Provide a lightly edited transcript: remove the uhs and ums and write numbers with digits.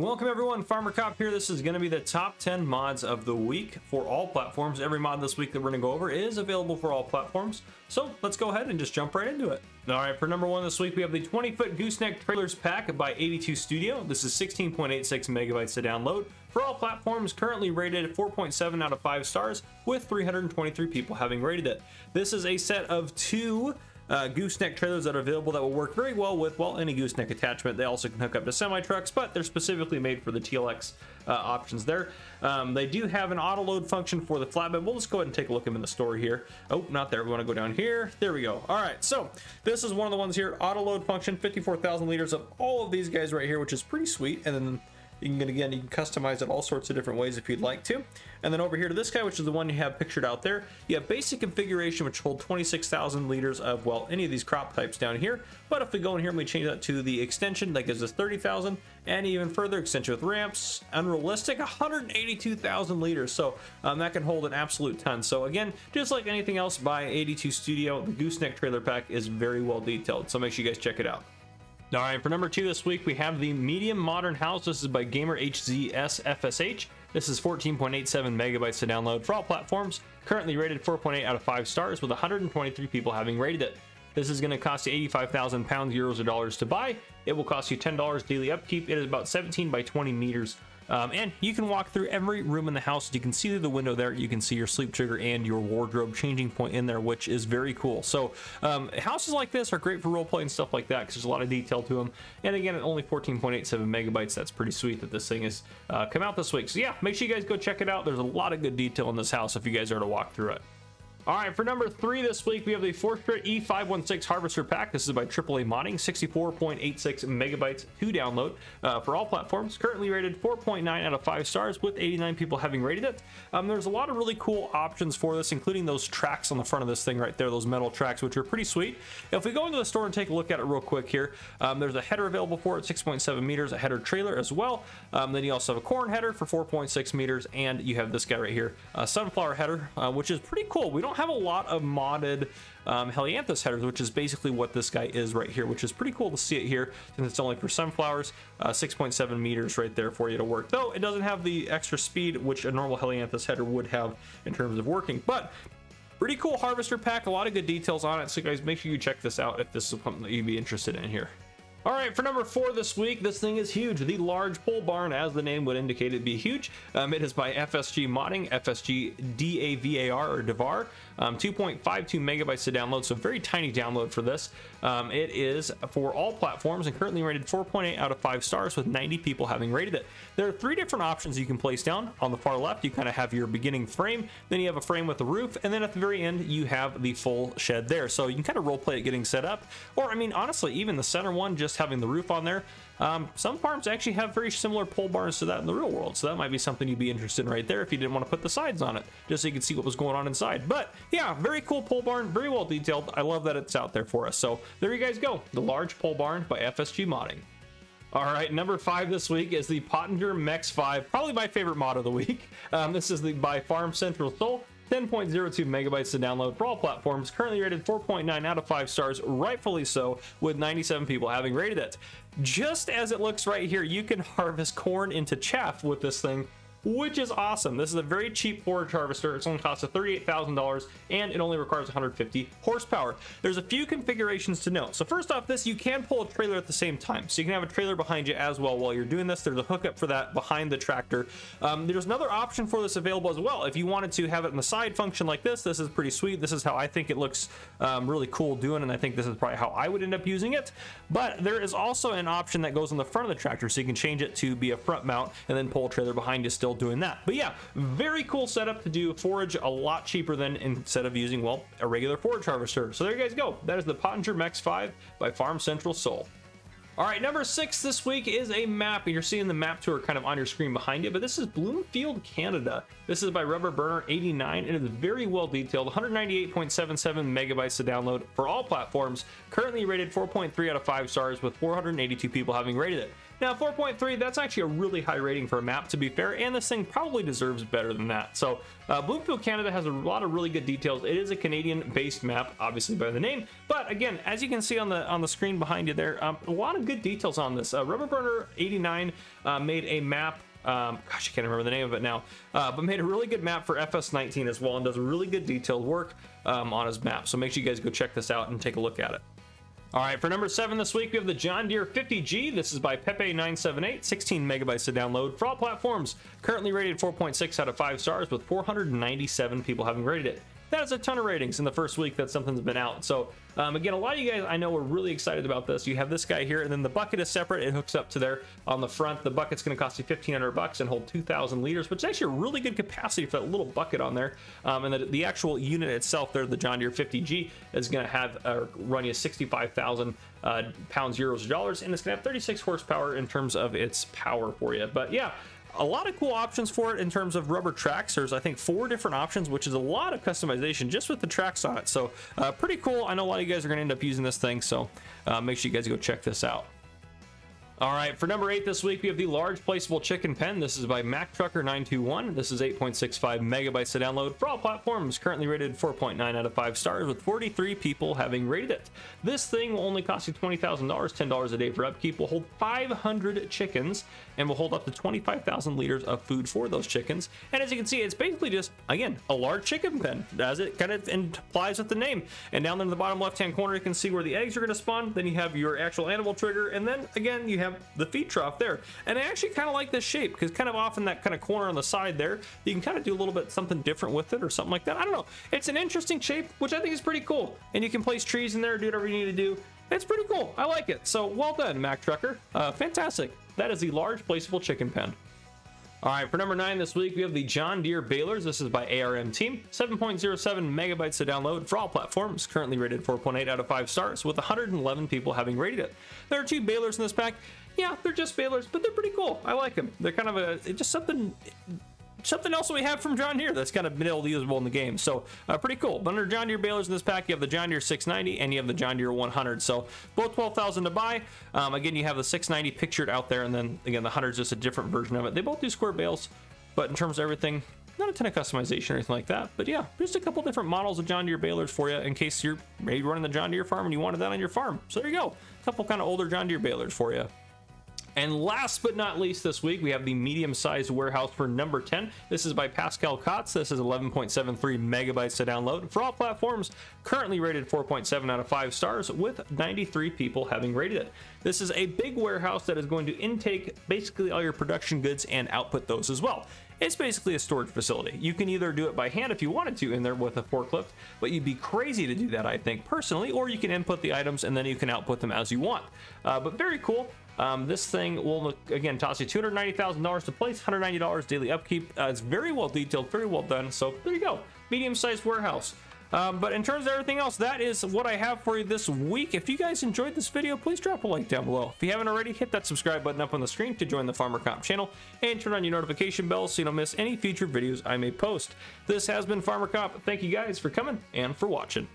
Welcome everyone, Farmer Cop here. This is going to be the top 10 mods of the week for all platforms. Every mod this week that we're going to go over is available for all platforms. So let's go ahead and just jump right into it. All right, for number one this week, we have the 20-foot gooseneck trailers pack by 82 Studio. This is 16.86 megabytes to download for all platforms, currently rated 4.7 out of 5 stars with 323 people having rated it. This is a set of two gooseneck trailers that are available that will work very well with, well, any gooseneck attachment. They also can hook up to semi-trucks, but they're specifically made for the TLX options there. They do have an auto load function for the flatbed. We'll just go ahead and take a look in the store here. Oh, not there. We want to go down here. There we go. All right, so this is one of the ones here, auto load function, 54,000 liters of all of these guys right here, which is pretty sweet. And then you can, again, you can customize it all sorts of different ways if you'd like to. And then over here to this guy, which is the one you have pictured out there, you have basic configuration, which hold 26,000 liters of, well, any of these crop types down here. But if we go in here and we change that to the extension, that gives us 30,000, and even further extension with ramps, unrealistic, 182,000 liters. So that can hold an absolute ton. So again, just like anything else by 82 Studio, the gooseneck trailer pack is very well detailed. So make sure you guys check it out. All right, for number two this week, we have the medium modern house. This is by Gamer HZS FSH. This is 14.87 megabytes to download for all platforms, currently rated 4.8 out of 5 stars with 123 people having rated it. This is going to cost you 85,000 pounds, euros, or dollars to buy. It will cost you $10 daily upkeep. It is about 17 by 20 meters. And you can walk through every room in the house. You can see through the window there. You can see your sleep trigger and your wardrobe changing point in there, which is very cool. So houses like this are great for roleplay and stuff like that because there's a lot of detail to them. And again, at only 14.87 megabytes, that's pretty sweet that this thing has come out this week. So yeah, make sure you guys go check it out. There's a lot of good detail in this house if you guys are to walk through it. All right, for number three this week, we have the Forestry E516 Harvester Pack. This is by AAA Modding, 64.86 megabytes to download for all platforms. Currently rated 4.9 out of 5 stars with 89 people having rated it. There's a lot of really cool options for this, including those tracks on the front of this thing right there, those metal tracks, which are pretty sweet. If we go into the store and take a look at it real quick here, there's a header available for it, 6.7 meters, a header trailer as well. Then you also have a corn header for 4.6 meters, and you have this guy right here, a sunflower header, which is pretty cool. We don't have a lot of modded helianthus headers, which is basically what this guy is right here, which is pretty cool to see it here since it's only for sunflowers. 6.7 meters right there for you to work, though it doesn't have the extra speed which a normal helianthus header would have in terms of working. But pretty cool harvester pack, a lot of good details on it. So guys, make sure you check this out if this is something that you'd be interested in here. All right, for number four this week, this thing is huge. The large pole barn, as the name would indicate, it'd be huge. It is by FSG Modding, FSG DAVAR or DAVAR, 2.52 megabytes to download, so very tiny download for this. It is for all platforms and currently rated 4.8 out of 5 stars with 90 people having rated it. There are 3 different options you can place down. On the far left, you kind of have your beginning frame, then you have a frame with a roof, and then at the very end, you have the full shed there. So you can kind of role play it getting set up, or I mean, honestly, even the center one, just having the roof on there. Some farms actually have very similar pole barns to that in the real world, so that might be something you'd be interested in right there if you didn't want to put the sides on it, just so you can see what was going on inside. But yeah, very cool pole barn, very well detailed. I love that it's out there for us. So there you guys go, the large pole barn by FSG Modding. All right, number 5 this week is the Pottinger Mex 5, probably my favorite mod of the week. This is by Farm Central Soul. 10.02 megabytes to download for all platforms, currently rated 4.9 out of 5 stars, rightfully so, with 97 people having rated it. Just as it looks right here, you can harvest corn into chaff with this thing, which is awesome. This is a very cheap forage harvester. It's only cost $38,000 and it only requires 150 horsepower. There's a few configurations to note. So first off, this, you can pull a trailer at the same time. So you can have a trailer behind you as well while you're doing this. There's a hookup for that behind the tractor. There's another option for this available as well. If you wanted to have it in the side function like this is pretty sweet. This is how I think it looks really cool doing, and I think this is probably how I would end up using it. But there is also an option that goes on the front of the tractor, so you can change it to be a front mount and then pull a trailer behind you still doing that. But yeah, very cool setup to do forage a lot cheaper than instead of using, well, a regular forage harvester. So there you guys go. That is the Pottinger Mex 5 by Farm Central Soul. All right, number 6 this week is a map, and you're seeing the map tour kind of on your screen behind you, but this is Bloomfield, Canada. This is by Rubber Burner 89, and it is very well detailed, 198.77 megabytes to download for all platforms, currently rated 4.3 out of 5 stars with 482 people having rated it. Now 4.3, that's actually a really high rating for a map, to be fair, and this thing probably deserves better than that. So Bloomfield, Canada has a lot of really good details. It is a Canadian-based map, obviously by the name, but again, as you can see on the screen behind you there, a lot of good details on this. Rubber Burner 89 made a map. Gosh, I can't remember the name of it now, but made a really good map for FS19 as well, and does really good detailed work on his map. So make sure you guys go check this out and take a look at it. All right, for number 7 this week, we have the John Deere 50G. This is by Pepe978, 16 megabytes to download for all platforms. Currently rated 4.6 out of 5 stars with 497 people having rated it. That is a ton of ratings in the first week that something's been out. So again, a lot of you guys I know are really excited about this. You have this guy here, and then the bucket is separate. It hooks up to there on the front. The bucket's going to cost you $1,500 and hold 2,000 liters, which is actually a really good capacity for that little bucket on there. And the actual unit itself there, the John Deere 50G, is going to have run you 65,000 pounds, euros, or dollars, and it's going to have 36 horsepower in terms of its power for you. But yeah, a lot of cool options for it in terms of rubber tracks. There's, I think, 4 different options, which is a lot of customization just with the tracks on it. So pretty cool. I know a lot of you guys are going to end up using this thing, so make sure you guys go check this out. All right, for number 8 this week, we have the large placeable chicken pen. This is by Mac Trucker 921. This is 8.65 megabytes to download for all platforms. Currently rated 4.9 out of 5 stars with 43 people having rated it. This thing will only cost you $20,000, $10 a day for upkeep. Will hold 500 chickens and will hold up to 25,000 liters of food for those chickens. And as you can see, it's basically just, again, a large chicken pen, as it kind of implies with the name. And down there in the bottom left-hand corner, you can see where the eggs are going to spawn. Then you have your actual animal trigger, and then again, you have the feed trough there. And I actually kind of like this shape, because kind of off in that kind of corner on the side there, you can kind of do a little bit something different with it or something like that. I don't know. It's an interesting shape, which I think is pretty cool. And you can place trees in there, do whatever you need to do. It's pretty cool. I like it. So well done, Mac Trucker. Fantastic. That is the large placeable chicken pen. All right, for number 9 this week, we have the John Deere Balers. This is by ARM Team. 7.07 megabytes to download for all platforms. Currently rated 4.8 out of 5 stars with 111 people having rated it. There are 2 balers in this pack. Yeah, they're just balers, but they're pretty cool. I like them. They're kind of just something else that we have from John Deere that's kind of been usable in the game. So pretty cool. But under John Deere balers in this pack, you have the John Deere 690 and you have the John Deere 100. So both 12,000 to buy. Again, you have the 690 pictured out there, and then again the 100 is just a different version of it. They both do square bales, but in terms of everything, not a ton of customization or anything like that. But yeah, just a couple different models of John Deere balers for you in case you're maybe running the John Deere farm and you wanted that on your farm. So there you go. A couple kind of older John Deere balers for you. And last but not least this week, we have the medium-sized warehouse for number 10. This is by Pascal Kotz. This is 11.73 megabytes to download for all platforms. Currently rated 4.7 out of 5 stars with 93 people having rated it. This is a big warehouse that is going to intake basically all your production goods and output those as well. It's basically a storage facility. You can either do it by hand if you wanted to in there with a forklift, but you'd be crazy to do that, I think, personally, or you can input the items and then you can output them as you want. But very cool. This thing will, again, toss you $290,000 to place, $190 daily upkeep. It's very well detailed, very well done. So there you go, medium-sized warehouse. But in terms of everything else, that is what I have for you this week. If you guys enjoyed this video, please drop a like down below. If you haven't already, hit that subscribe button up on the screen to join the Farmer Comp channel, and turn on your notification bell so you don't miss any future videos I may post. This has been Farmer Comp. Thank you guys for coming and for watching.